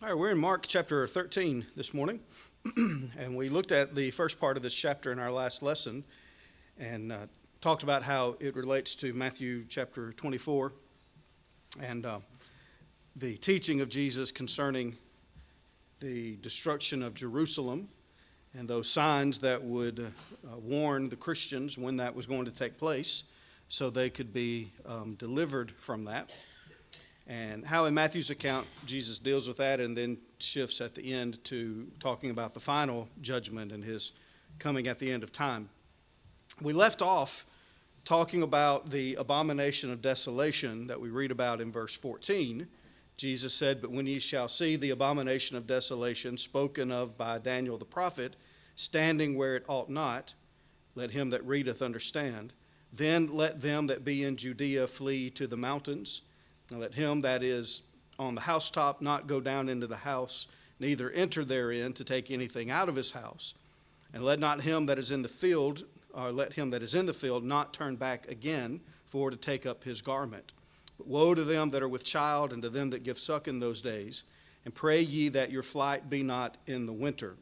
All right, we're in Mark chapter 13 this morning, and we looked at the first part of this chapter in our last lesson and talked about how it relates to Matthew chapter 24 and the teaching of Jesus concerning the destruction of Jerusalem and those signs that would warn the Christians when that was going to take place so they could be delivered from that. And how in Matthew's account Jesus deals with that and then shifts at the end to talking about the final judgment and his coming at the end of time. We left off talking about the abomination of desolation that we read about in verse 14. Jesus said, "But when ye shall see the abomination of desolation spoken of by Daniel the prophet, standing where it ought not, let him that readeth understand. Then let them that be in Judea flee to the mountains. And let him that is on the housetop not go down into the house, neither enter therein to take anything out of his house. And let not him that is in the field, or let him that is in the field not turn back again for to take up his garment. But woe to them that are with child, and to them that give suck in those days. And pray ye that your flight be not in the winter.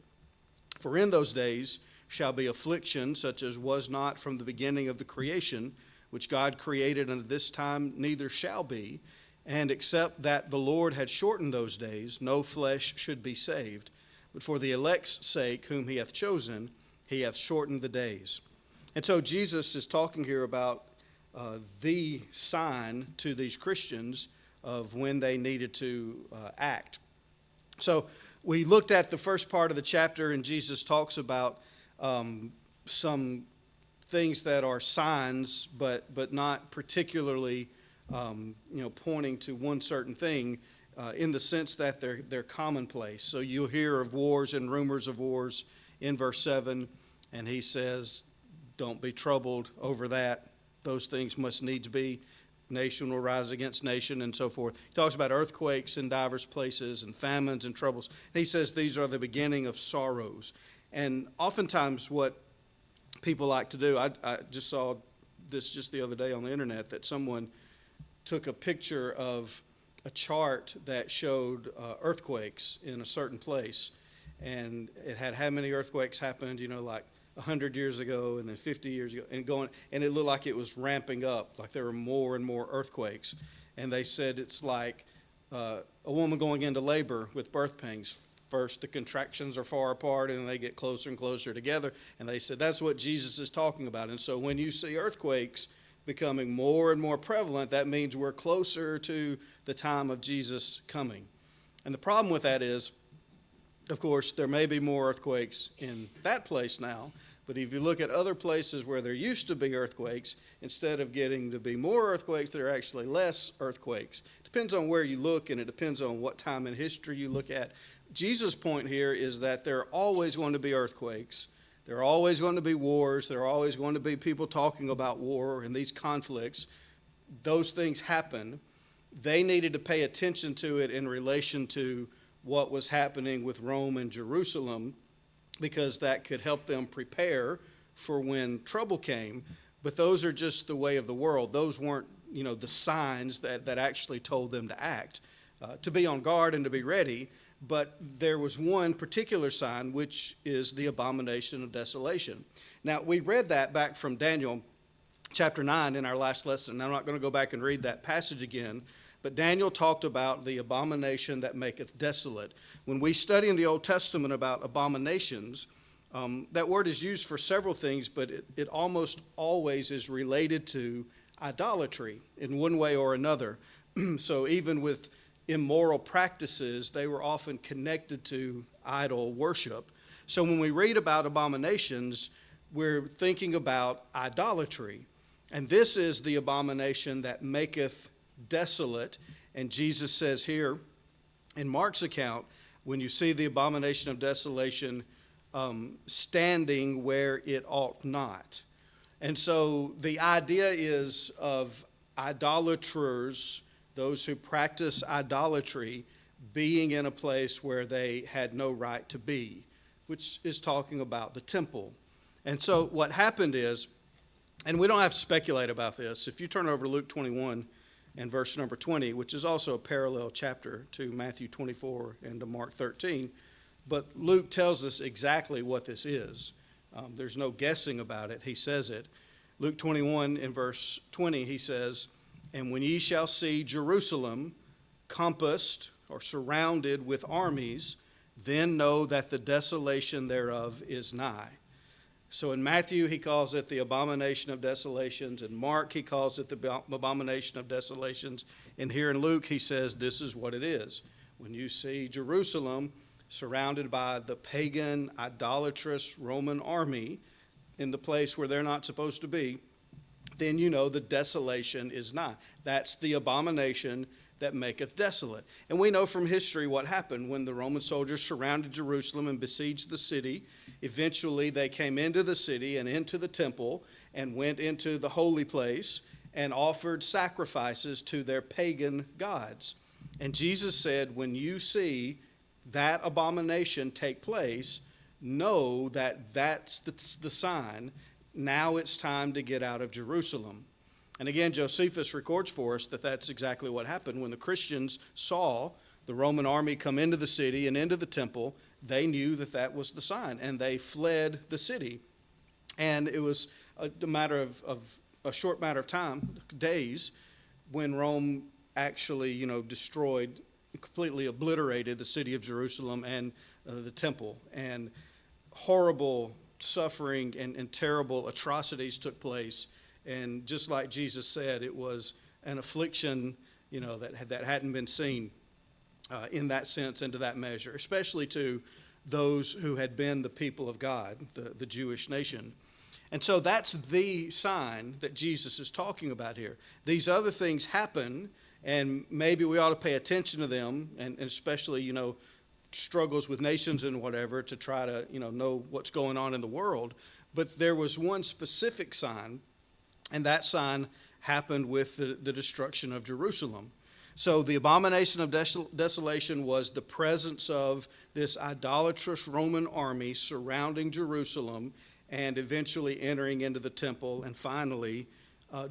For in those days shall be affliction, such as was not from the beginning of the creation, which God created unto this time, neither shall be. And except that the Lord had shortened those days, no flesh should be saved. But for the elect's sake, whom he hath chosen, he hath shortened the days." And so Jesus is talking here about the sign to these Christians of when they needed to act. So we looked at the first part of the chapter, and Jesus talks about some things that are signs, but not particularly pointing to one certain thing in the sense that they're commonplace. So you'll hear of wars and rumors of wars in verse 7, and he says, don't be troubled over that. Those things must needs be. Nation will rise against nation, and so forth. He talks about earthquakes in divers places and famines and troubles. He says these are the beginning of sorrows. And oftentimes what people like to do, I just saw this just the other day on the internet, that someone took a picture of a chart that showed earthquakes in a certain place, and it had how many earthquakes happened, like 100 years ago and then 50 years ago, and it looked like it was ramping up, like there were more and more earthquakes. And they said it's like a woman going into labor with birth pains. First, the contractions are far apart, and then they get closer and closer together. And they said that's what Jesus is talking about. And so when you see earthquakes becoming more and more prevalent, that means we're closer to the time of Jesus coming. And the problem with that is, of course, there may be more earthquakes in that place now, but if you look at other places where there used to be earthquakes, instead of getting to be more earthquakes, there are actually less earthquakes. It depends on where you look, and it depends on what time in history you look at. Jesus' point here is that there are always going to be earthquakes. There are always going to be wars. There are always going to be people talking about war and these conflicts. Those things happen. They needed to pay attention to it in relation to what was happening with Rome and Jerusalem, because that could help them prepare for when trouble came. But those are just the way of the world. Those weren't, the signs that actually told them to act, to be on guard and to be ready. But there was one particular sign, which is the abomination of desolation. Now, we read that back from Daniel chapter 9 in our last lesson. I'm not going to go back and read that passage again, but Daniel talked about the abomination that maketh desolate. When we study in the Old Testament about abominations, that word is used for several things, but it almost always is related to idolatry in one way or another. So even with immoral practices, they were often connected to idol worship. So when we read about abominations, we're thinking about idolatry. And this is the abomination that maketh desolate. And Jesus says here in Mark's account, when you see the abomination of desolation standing where it ought not. And so the idea is of idolaters, those who practice idolatry, being in a place where they had no right to be, which is talking about the temple. And so what happened is, and we don't have to speculate about this. If you turn over to Luke 21, and verse number 20, which is also a parallel chapter to Matthew 24 and to Mark 13. But Luke tells us exactly what this is. There's no guessing about it. He says it. Luke 21 in verse 20, he says, "And when ye shall see Jerusalem compassed or surrounded with armies, then know that the desolation thereof is nigh." So in Matthew, he calls it the abomination of desolations. In Mark, he calls it the abomination of desolations. And here in Luke, he says this is what it is. When you see Jerusalem surrounded by the pagan, idolatrous Roman army in the place where they're not supposed to be, then you know the desolation is nigh. That's the abomination that maketh desolate. And we know from history what happened when the Roman soldiers surrounded Jerusalem and besieged the city. Eventually they came into the city and into the temple and went into the holy place and offered sacrifices to their pagan gods. And Jesus said, when you see that abomination take place, know that that's the sign. Now it's time to get out of Jerusalem. And again, Josephus records for us that that's exactly what happened. When the Christians saw the Roman army come into the city and into the temple, they knew that that was the sign, and they fled the city. And it was a matter of a short matter of time, days, when Rome actually, destroyed, completely obliterated the city of Jerusalem and the temple. And horrible suffering and terrible atrocities took place. And just like Jesus said, it was an affliction, that hadn't been seen in that sense and to that measure, especially to those who had been the people of God, the Jewish nation. And so that's the sign that Jesus is talking about here. These other things happen, and maybe we ought to pay attention to them, and especially, struggles with nations and whatever to try to, know what's going on in the world. But there was one specific sign, and that sign happened with the destruction of Jerusalem. So the abomination of desolation was the presence of this idolatrous Roman army surrounding Jerusalem and eventually entering into the temple and finally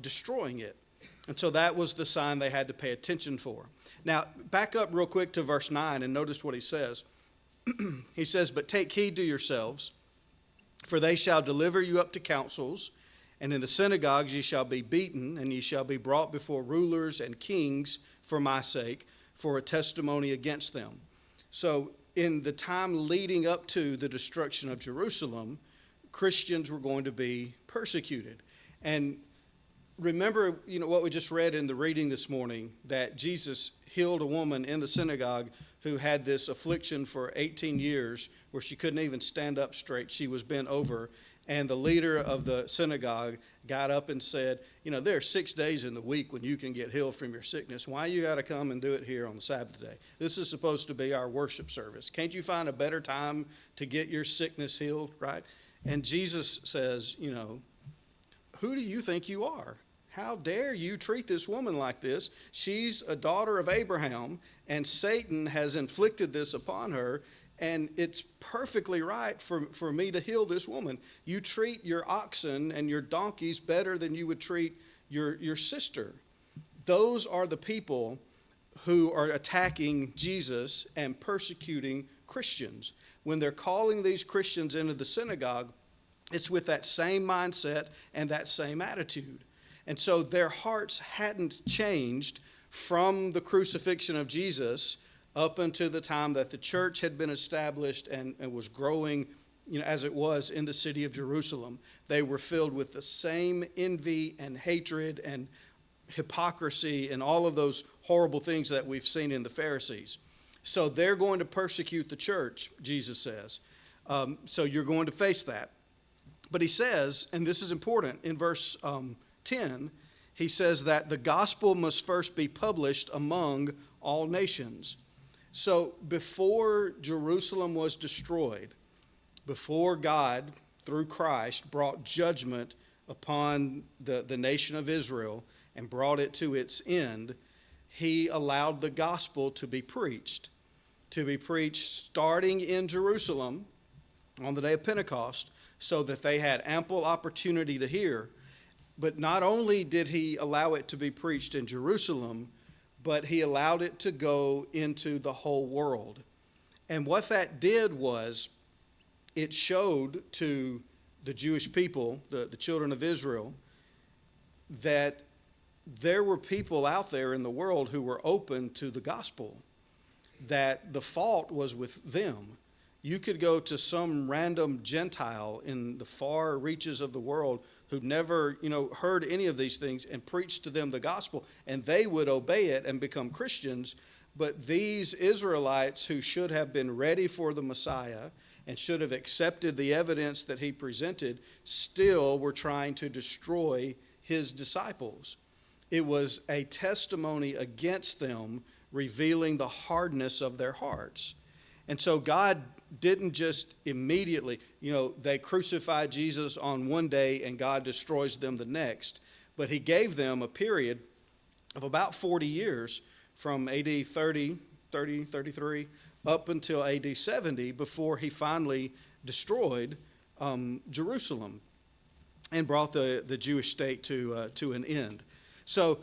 destroying it. And so that was the sign they had to pay attention for. Now, back up real quick to verse 9 and notice what he says. He says, "But take heed to yourselves, for they shall deliver you up to councils, and in the synagogues ye shall be beaten, and ye shall be brought before rulers and kings for my sake, for a testimony against them." So in the time leading up to the destruction of Jerusalem, Christians were going to be persecuted. And remember, what we just read in the reading this morning, that Jesus healed a woman in the synagogue who had this affliction for 18 years where she couldn't even stand up straight. She was bent over. And the leader of the synagogue got up and said, there are 6 days in the week when you can get healed from your sickness. Why you got to come and do it here on the Sabbath day? This is supposed to be our worship service. Can't you find a better time to get your sickness healed, right? And Jesus says, who do you think you are? How dare you treat this woman like this? She's a daughter of Abraham, and Satan has inflicted this upon her, and it's perfectly right for me to heal this woman. You treat your oxen and your donkeys better than you would treat your sister. Those are the people who are attacking Jesus and persecuting Christians. When they're calling these Christians into the synagogue, it's with that same mindset and that same attitude. And so their hearts hadn't changed from the crucifixion of Jesus up until the time that the church had been established and was growing, as it was in the city of Jerusalem. They were filled with the same envy and hatred and hypocrisy and all of those horrible things that we've seen in the Pharisees. So they're going to persecute the church, Jesus says. So you're going to face that. But he says, and this is important, in verse 10, he says that the gospel must first be published among all nations. So before Jerusalem was destroyed, before God, through Christ, brought judgment upon the nation of Israel and brought it to its end, he allowed the gospel to be preached starting in Jerusalem on the day of Pentecost, so that they had ample opportunity to hear. But not only did he allow it to be preached in Jerusalem, but he allowed it to go into the whole world. And what that did was it showed to the Jewish people, the children of Israel, that there were people out there in the world who were open to the gospel, that the fault was with them. You could go to some random Gentile in the far reaches of the world who'd never, heard any of these things and preach to them the gospel, and they would obey it and become Christians. But these Israelites who should have been ready for the Messiah and should have accepted the evidence that he presented still were trying to destroy his disciples. It was a testimony against them, revealing the hardness of their hearts. And so God didn't just immediately, they crucified Jesus on one day and God destroys them the next. But he gave them a period of about 40 years from AD 33, up until AD 70 before he finally destroyed Jerusalem and brought the Jewish state to an end. So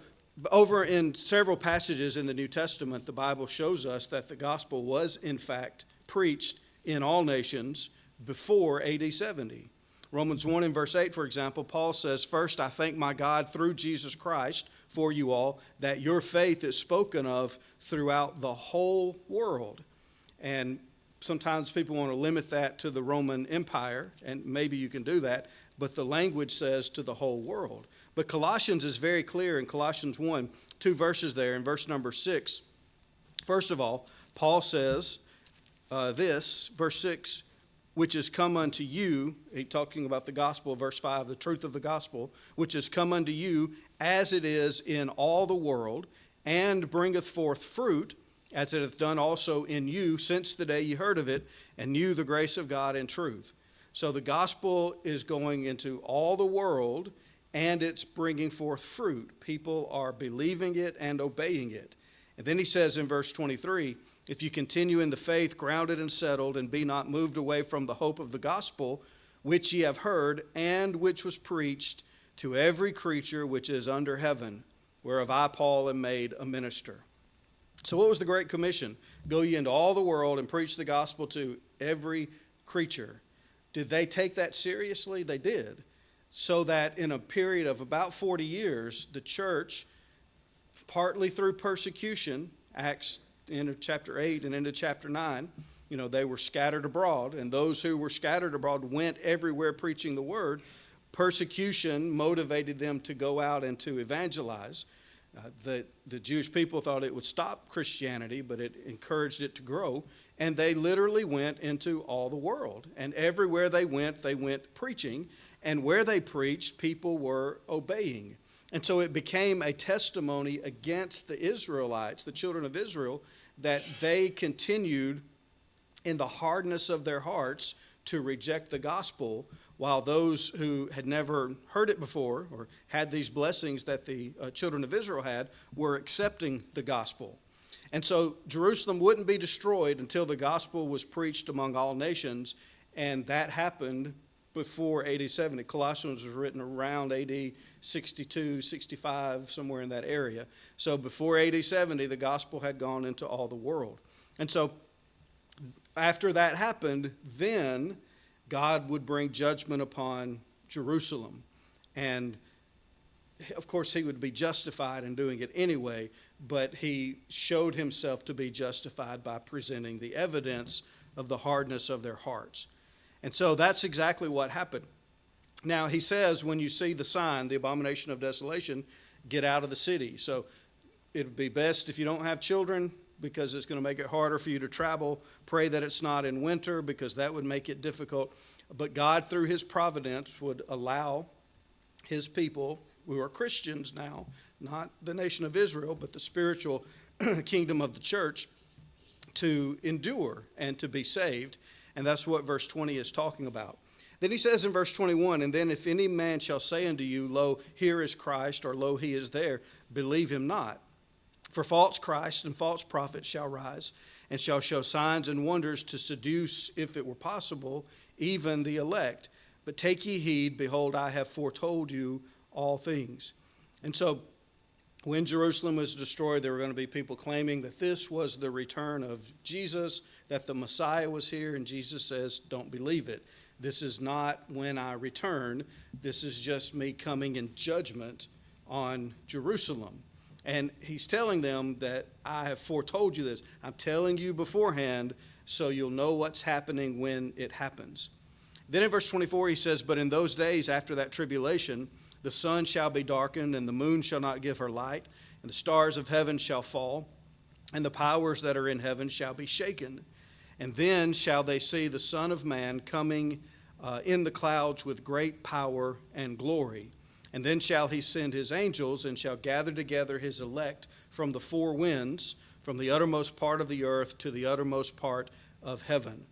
over in several passages in the New Testament, the Bible shows us that the gospel was in fact preached in all nations before AD 70. Romans 1 and verse 8, for example, Paul says, "First, I thank my God through Jesus Christ for you all, that your faith is spoken of throughout the whole world." And sometimes people want to limit that to the Roman Empire, and maybe you can do that, but the language says to the whole world. But Colossians is very clear in Colossians 1, 2 verses there, in verse number 6. First of all, Paul says this, verse 6, "Which is come unto you," he talking about the gospel, verse 5, the truth of the gospel, "which is come unto you as it is in all the world, and bringeth forth fruit, as it hath done also in you since the day ye heard of it, and knew the grace of God in truth." So the gospel is going into all the world, and it's bringing forth fruit. People are believing it and obeying it. And then he says in verse 23, "If you continue in the faith, grounded and settled, and be not moved away from the hope of the gospel, which ye have heard, and which was preached to every creature which is under heaven, whereof I, Paul, am made a minister." So what was the Great Commission? Go ye into all the world and preach the gospel to every creature. Did they take that seriously? They did. So that in a period of about 40 years, the church, partly through persecution, Acts into chapter 8 and into chapter 9, they were scattered abroad, and those who were scattered abroad went everywhere preaching the word. Persecution motivated them to go out and to evangelize. The Jewish people thought it would stop Christianity, but it encouraged it to grow. And they literally went into all the world. And everywhere they went preaching. And where they preached, people were obeying. And so it became a testimony against the Israelites, the children of Israel, that they continued in the hardness of their hearts to reject the gospel, while those who had never heard it before or had these blessings that the children of Israel had were accepting the gospel. And so Jerusalem wouldn't be destroyed until the gospel was preached among all nations, and that happened before AD 70. Colossians was written around AD 62, 65, somewhere in that area. So before AD 70, the gospel had gone into all the world. And so after that happened, then God would bring judgment upon Jerusalem. And of course, he would be justified in doing it anyway, but he showed himself to be justified by presenting the evidence of the hardness of their hearts. And so that's exactly what happened. Now, he says, when you see the sign, the abomination of desolation, get out of the city. So it would be best if you don't have children, because it's going to make it harder for you to travel. Pray that it's not in winter, because that would make it difficult. But God, through his providence, would allow his people, who are Christians now, not the nation of Israel, but the spiritual kingdom of the church, to endure and to be saved. And that's what verse 20 is talking about. Then he says in verse 21, "And then if any man shall say unto you, Lo, here is Christ, or Lo, he is there, believe him not. For false Christs and false prophets shall rise, and shall show signs and wonders to seduce, if it were possible, even the elect. But take ye heed, behold, I have foretold you all things. And so when Jerusalem was destroyed, there were going to be people claiming that this was the return of Jesus, that the Messiah was here, and Jesus says, don't believe it. This is not when I return. This is just me coming in judgment on Jerusalem. And he's telling them that I have foretold you this. I'm telling you beforehand so you'll know what's happening when it happens. Then in verse 24 he says, but in those days after that tribulation, the sun shall be darkened, and the moon shall not give her light, and the stars of heaven shall fall, and the powers that are in heaven shall be shaken. And then shall they see the Son of Man coming in the clouds with great power and glory. And then shall he send his angels, and shall gather together his elect from the four winds, from the uttermost part of the earth to the uttermost part of heaven.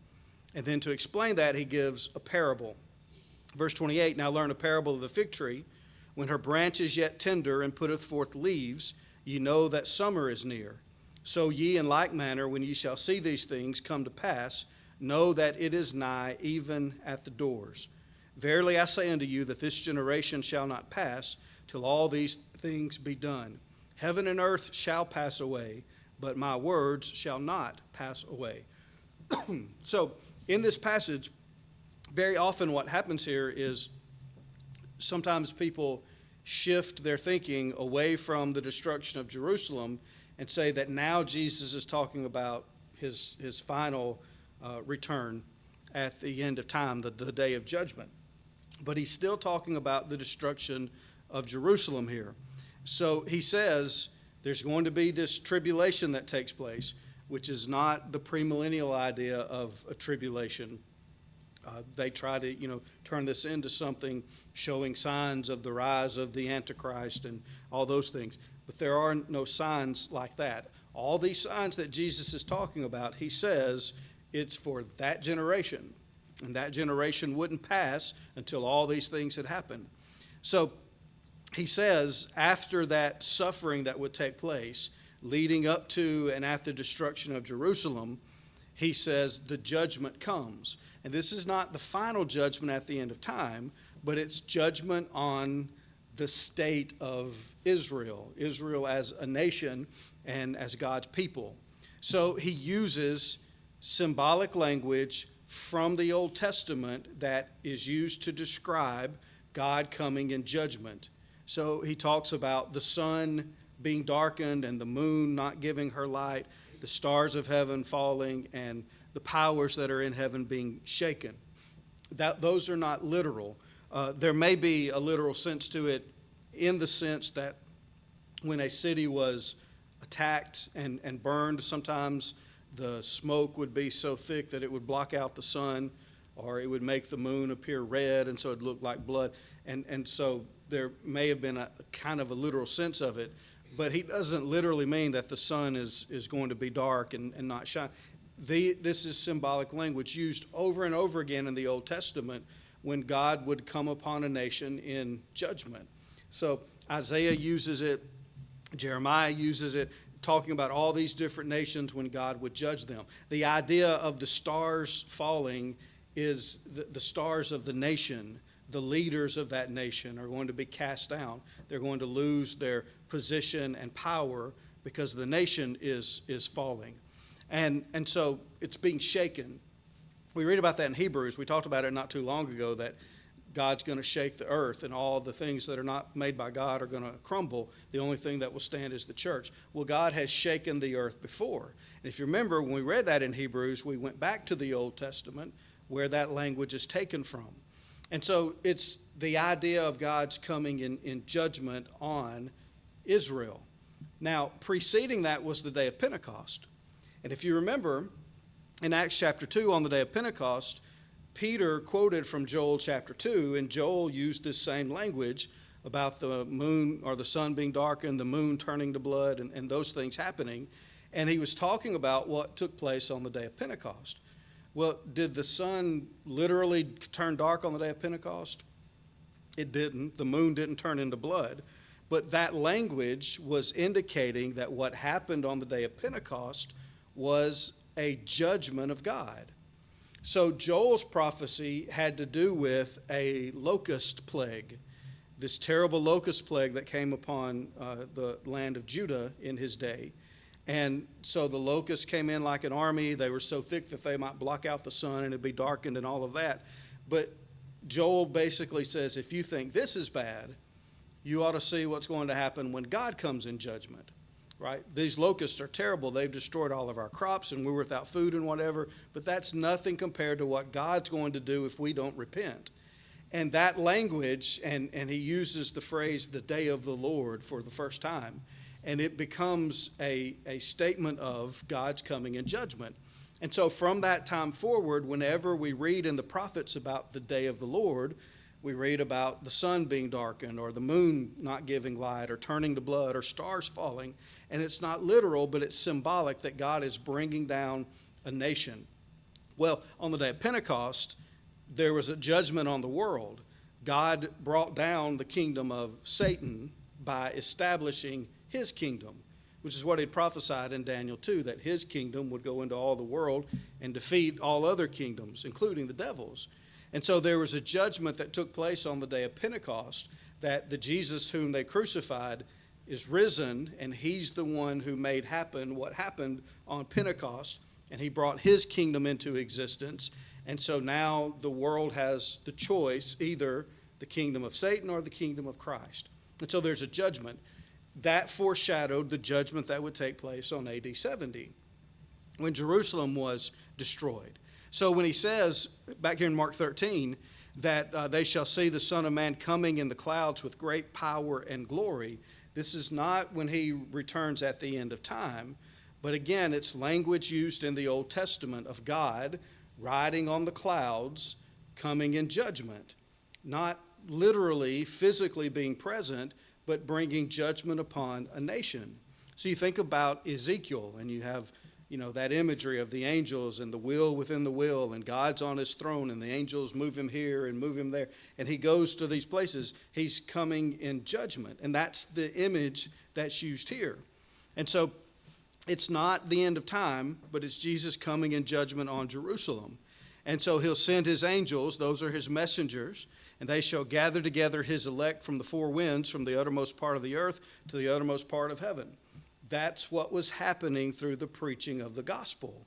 And then to explain that, he gives a parable. Verse 28, now learn a parable of the fig tree. When her branch is yet tender and putteth forth leaves, ye know that summer is near. So ye in like manner, when ye shall see these things come to pass, know that it is nigh, even at the doors. Verily I say unto you that this generation shall not pass till all these things be done. Heaven and earth shall pass away, but my words shall not pass away. So in this passage, very often what happens here is sometimes people shift their thinking away from the destruction of Jerusalem and say that now Jesus is talking about his final return at the end of time, the day of judgment. But he's still talking about the destruction of Jerusalem here. So he says there's going to be this tribulation that takes place, which is not the premillennial idea of a tribulation. They try to, turn this into something showing signs of the rise of the Antichrist and all those things. But there are no signs like that. All these signs that Jesus is talking about, he says it's for that generation. And that generation wouldn't pass until all these things had happened. So he says after that suffering that would take place, leading up to and at the destruction of Jerusalem, he says the judgment comes. And this is not the final judgment at the end of time, but it's judgment on the state of Israel, Israel as a nation and as God's people. So he uses symbolic language from the Old Testament that is used to describe God coming in judgment. So he talks about the sun being darkened and the moon not giving her light, the stars of heaven falling, and the powers that are in heaven being shaken. Those are not literal. There may be a literal sense to it in the sense that when a city was attacked and burned, sometimes the smoke would be so thick that it would block out the sun, or it would make the moon appear red, and so it looked like blood. And so there may have been a kind of a literal sense of it, but he doesn't literally mean that the sun is going to be dark and not shine. This is symbolic language used over and over again in the Old Testament when God would come upon a nation in judgment. So Isaiah uses it, Jeremiah uses it, talking about all these different nations when God would judge them. The idea of the stars falling is the stars of the nation. The leaders of that nation are going to be cast down. They're going to lose their position and power because the nation is falling. And so it's being shaken. We read about that in Hebrews. We talked about it not too long ago, that God's going to shake the earth and all the things that are not made by God are going to crumble. The only thing that will stand is the church. Well, God has shaken the earth before. And if you remember, when we read that in Hebrews, we went back to the Old Testament where that language is taken from. And so it's the idea of God's coming in judgment on Israel. Now, preceding that was the day of Pentecost. And if you remember, in Acts chapter 2 on the day of Pentecost, Peter quoted from Joel chapter 2, and Joel used this same language about the moon or the sun being darkened, the moon turning to blood, and those things happening. And he was talking about what took place on the day of Pentecost. Well, did the sun literally turn dark on the day of Pentecost? It didn't. The moon didn't turn into blood. But that language was indicating that what happened on the day of Pentecost was a judgment of God. So Joel's prophecy had to do with a locust plague this terrible locust plague that came upon the land of Judah in his day. And so the locusts came in like an army. They were so thick that they might block out the sun and it'd be darkened and all of that. But Joel basically says, if you think this is bad, you ought to see what's going to happen when God comes in judgment, right? These locusts are terrible. They've destroyed all of our crops and we're without food and whatever. But that's nothing compared to what God's going to do if we don't repent. And that language, and he uses the phrase, the day of the Lord, for the first time. And it becomes a statement of God's coming in judgment. And so from that time forward, whenever we read in the prophets about the day of the Lord, we read about the sun being darkened or the moon not giving light or turning to blood or stars falling. And it's not literal, but it's symbolic that God is bringing down a nation. Well, on the day of Pentecost, there was a judgment on the world. God brought down the kingdom of Satan by establishing his kingdom, which is what he prophesied in Daniel 2, that his kingdom would go into all the world and defeat all other kingdoms, including the devil's. And so there was a judgment that took place on the day of Pentecost, that the Jesus whom they crucified is risen, and he's the one who made happen what happened on Pentecost, and he brought his kingdom into existence. And so now the world has the choice, either the kingdom of Satan or the kingdom of Christ. And so there's a judgment. That foreshadowed the judgment that would take place on AD 70, when Jerusalem was destroyed. So when he says, back here in Mark 13, that they shall see the Son of Man coming in the clouds with great power and glory, this is not when he returns at the end of time, but again, it's language used in the Old Testament of God riding on the clouds, coming in judgment, not literally, physically being present, but bringing judgment upon a nation. So you think about Ezekiel, and you have, that imagery of the angels and the wheel within the wheel, and God's on his throne, and the angels move him here and move him there, and he goes to these places. He's coming in judgment, and that's the image that's used here. And so it's not the end of time, but it's Jesus coming in judgment on Jerusalem. And so he'll send his angels, those are his messengers, and they shall gather together his elect from the four winds, from the uttermost part of the earth to the uttermost part of heaven. That's what was happening through the preaching of the gospel.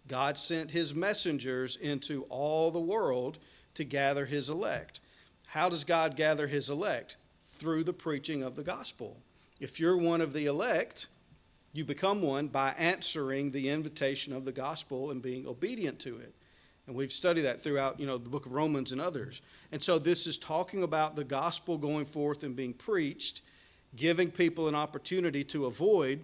God sent his messengers into all the world to gather his elect. How does God gather his elect? Through the preaching of the gospel. If you're one of the elect, you become one by answering the invitation of the gospel and being obedient to it. And we've studied that throughout, the book of Romans and others. And so this is talking about the gospel going forth and being preached, giving people an opportunity to avoid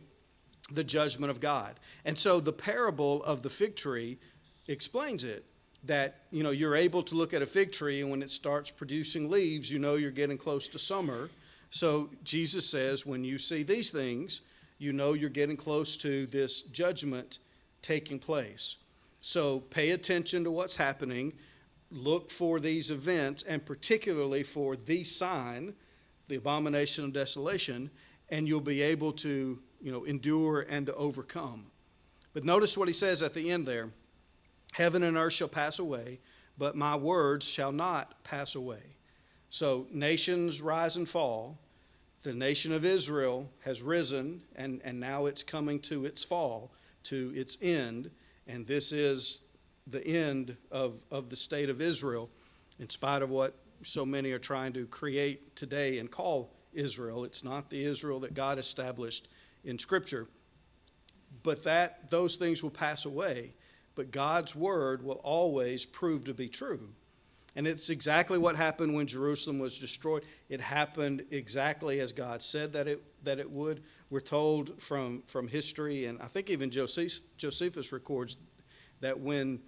the judgment of God. And so the parable of the fig tree explains it, that, you're able to look at a fig tree, and when it starts producing leaves, you're getting close to summer. So Jesus says, when you see these things, you're getting close to this judgment taking place. So pay attention to what's happening. Look for these events, and particularly for the sign, the abomination of desolation, and you'll be able to, endure and to overcome. But notice what he says at the end there. Heaven and earth shall pass away, but my words shall not pass away. So nations rise and fall. The nation of Israel has risen, and now it's coming to its fall, to its end. And this is the end of the state of Israel, in spite of what so many are trying to create today and call Israel. It's not the Israel that God established in Scripture. But those things will pass away. But God's word will always prove to be true. And it's exactly what happened when Jerusalem was destroyed. It happened exactly as God said that it would. We're told from history, and I think even Josephus records that when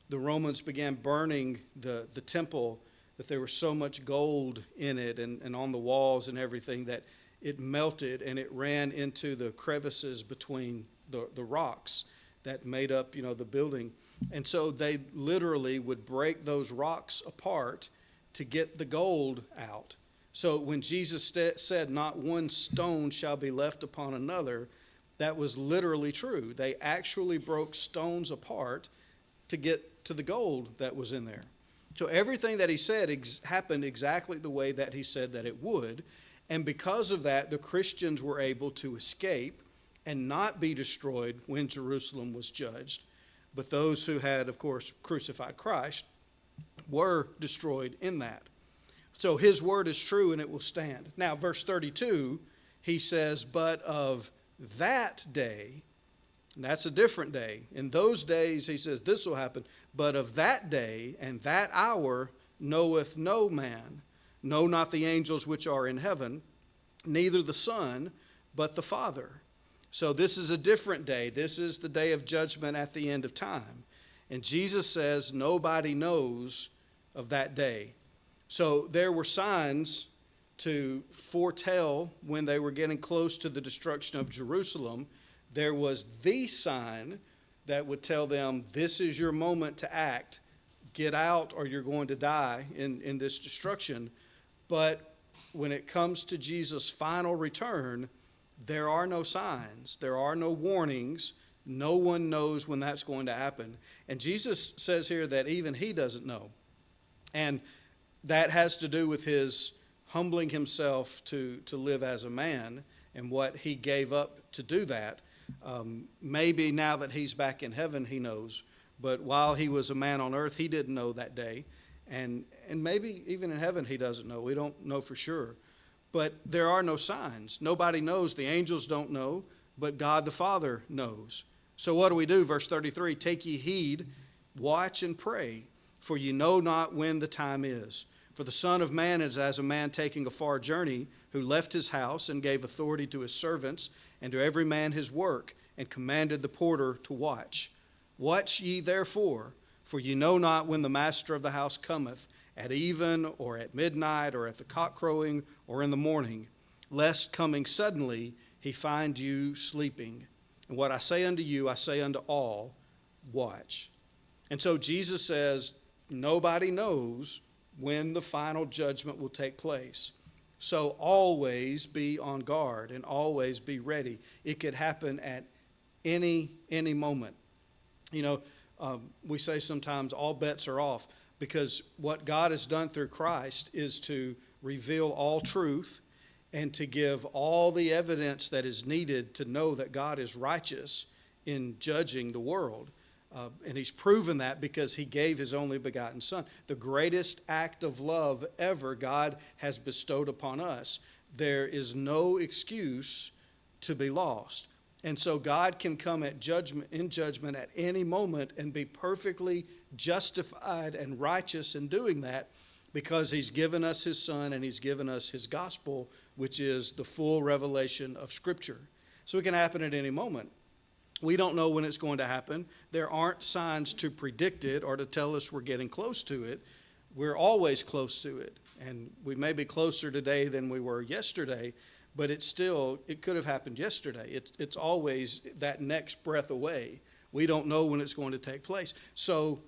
the Romans began burning the temple, that there was so much gold in it and on the walls and everything that it melted and it ran into the crevices between the rocks that made up, the building. And so they literally would break those rocks apart to get the gold out. So when Jesus said, not one stone shall be left upon another, that was literally true. They actually broke stones apart to get to the gold that was in there. So everything that he said happened exactly the way that he said that it would. And because of that, the Christians were able to escape and not be destroyed when Jerusalem was judged. But those who had, of course, crucified Christ were destroyed in that. So his word is true and it will stand. Now, verse 32, he says, but of that day, and that's a different day. In those days, he says, this will happen. But of that day and that hour knoweth no man, no, not the angels which are in heaven, neither the Son, but the Father. So this is a different day. This is the day of judgment at the end of time. And Jesus says nobody knows of that day. So there were signs to foretell when they were getting close to the destruction of Jerusalem. There was the sign that would tell them, this is your moment to act. Get out or you're going to die in this destruction. But when it comes to Jesus' final return, there are no signs. There are no warnings. No one knows when that's going to happen. And Jesus says here that even he doesn't know. And that has to do with his humbling himself to live as a man and what he gave up to do that. Maybe now that he's back in heaven, he knows. But while he was a man on earth, he didn't know that day. And maybe even in heaven he doesn't know. We don't know for sure. But there are no signs. Nobody knows. The angels don't know, but God the Father knows. So what do we do? Verse 33, take ye heed, watch and pray, for ye know not when the time is. For the Son of Man is as a man taking a far journey, who left his house and gave authority to his servants, and to every man his work, and commanded the porter to watch. Watch ye therefore, for ye know not when the master of the house cometh, at even, or at midnight, or at the cock crowing, or in the morning, lest coming suddenly he find you sleeping. And what I say unto you, I say unto all, watch. And so Jesus says, nobody knows when the final judgment will take place. So always be on guard and always be ready. It could happen at any moment. You know, we say sometimes all bets are off, because what God has done through Christ is to reveal all truth and to give all the evidence that is needed to know that God is righteous in judging the world. And he's proven that because he gave his only begotten Son. The greatest act of love ever God has bestowed upon us. There is no excuse to be lost. And so God can come in judgment at any moment and be perfectly justified and righteous in doing that, because he's given us his Son and he's given us his gospel, which is the full revelation of Scripture. So it can happen at any moment. We don't know when it's going to happen. There aren't signs to predict it or to tell us we're getting close to it. We're always close to it. And we may be closer today than we were yesterday, but it could have happened yesterday. It's always that next breath away. We don't know when it's going to take place. So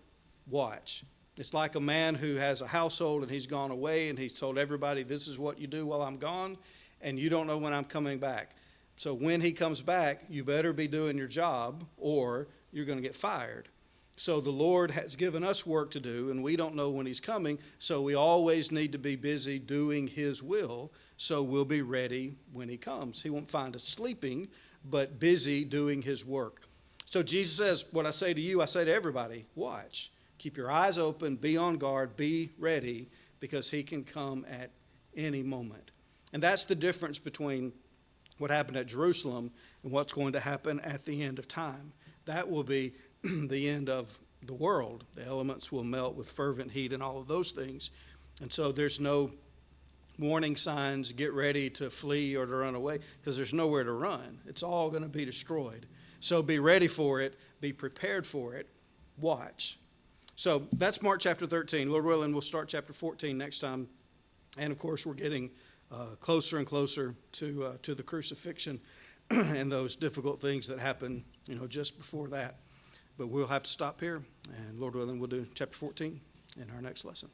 watch. It's like a man who has a household and he's gone away and he's told everybody, this is what you do while I'm gone, and you don't know when I'm coming back. So when he comes back, you better be doing your job or you're going to get fired. So the Lord has given us work to do, and we don't know when he's coming, so we always need to be busy doing his will, so we'll be ready when he comes. He won't find us sleeping, but busy doing his work. So Jesus says, what I say to you, I say to everybody, watch. Keep your eyes open, be on guard, be ready, because he can come at any moment. And that's the difference between what happened at Jerusalem and what's going to happen at the end of time. That will be the end of the world. The elements will melt with fervent heat and all of those things. And so there's no warning signs, get ready to flee or to run away, because there's nowhere to run. It's all going to be destroyed. So be ready for it, be prepared for it, watch. So that's Mark chapter 13. Lord willing, we'll start chapter 14 next time. And of course, we're getting closer and closer to the crucifixion and those difficult things that happen, just before that. But we'll have to stop here, and Lord willing, we'll do chapter 14 in our next lesson.